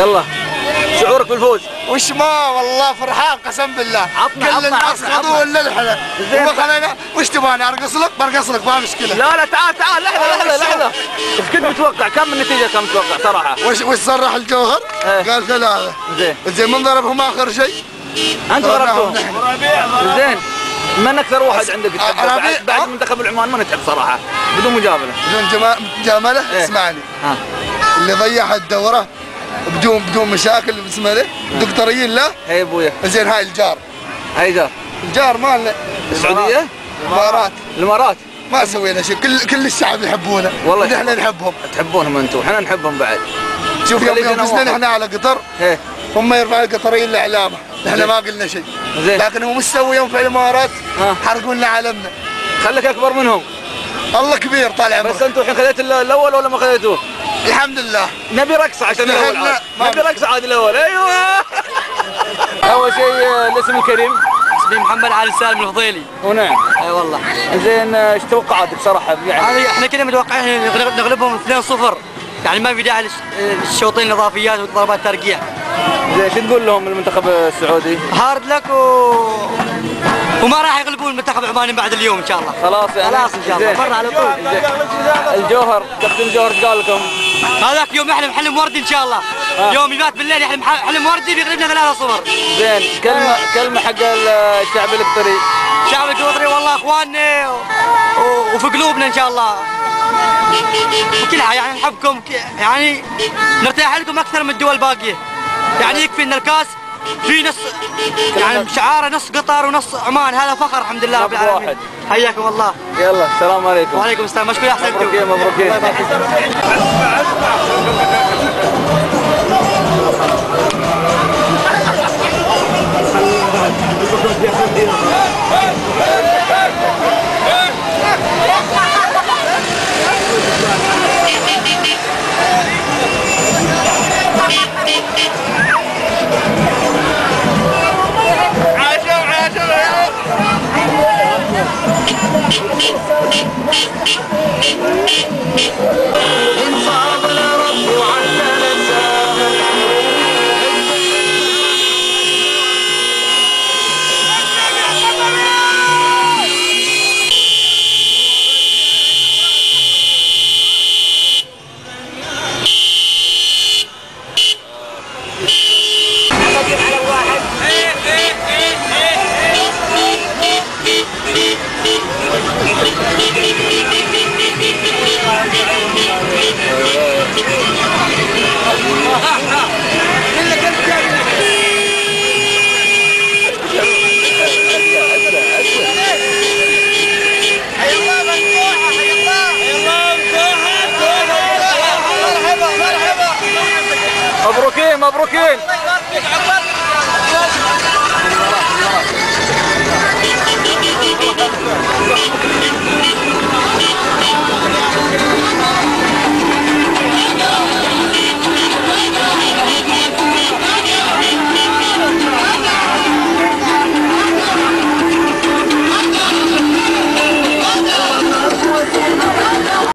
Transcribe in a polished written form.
يلا شعورك بالفوز؟ وش ما والله فرحان قسم بالله. كل الناس خذوا الا الحلا وما خلينا. وش تبغاني ارقص لك؟ برقص لك ما مشكله. لا تعال لحظه ايش كنت متوقع؟ كم النتيجه كم متوقع صراحه؟ وش صرح الجوهر؟ قال 3. زين من ضربهم اخر شيء؟ انت ضربتهم زين. من اكثر واحد عندك تحبه بعد منتخب العمان؟ ما نتعب صراحه بدون مجامله. بدون مجامله اسمعني. اللي ضيع الدوره بدون مشاكل اسمه ذا دكتوريين له. اي ابويا. زين هاي الجار. الجار مالنا السعوديه؟ الامارات ما سوينا شيء. كل الشعب يحبونه والله. احنا نحبهم. تحبونهم انتم وحنا نحبهم بعد. شوف يوم فزنا احنا على قطر هم يرفعوا القطريين لاعلامه. احنا ما قلنا شيء. لكن هم مستوي يوم في الامارات حرقوا لنا علمنا. خليك اكبر منهم. الله كبير طال عمرك. بس انتم الحين خذيت الاول ولا ما خذيتوه؟ الحمد لله. نبي رقصه عشان الاول. نبي رقصه عاد الاول. ايوه. اول شيء الاسم الكريم؟ اسمي محمد علي سالم الفضيلي. ونعم. اي والله. زين ايش توقعاتك صراحه؟ يعني احنا كنا متوقعين نغلبهم 2-0. يعني ما في داعي للشوطين الاضافيات وضربات ترقيع. زين شو تقول لهم المنتخب السعودي؟ هارد لك وما راح يغلبون المنتخب العماني بعد اليوم ان شاء الله. خلاص يعني. خلاص ان شاء الله مره على طول. الجوهر كابتن جوهر ايش قال لكم؟ هذاك يوم يحلم حلم وردي ان شاء الله. يوم يبات بالليل يحلم حلم وردي بيغلبنا 3-0. زين كلمه حق الشعب القطري. الشعب القطري والله اخواننا وفي قلوبنا ان شاء الله. وكلها يعني نحبكم. يعني نرتاح لكم اكثر من الدول الباقيه. يعني يكفي ان الكاس في نص يعني شعاره نص قطر ونص عمان. هذا فخر الحمد لله رب العالمين. حياكم الله. يلا السلام عليكم. وعليكم السلام. مشكور احسنتم. مبروكين. مبروكين.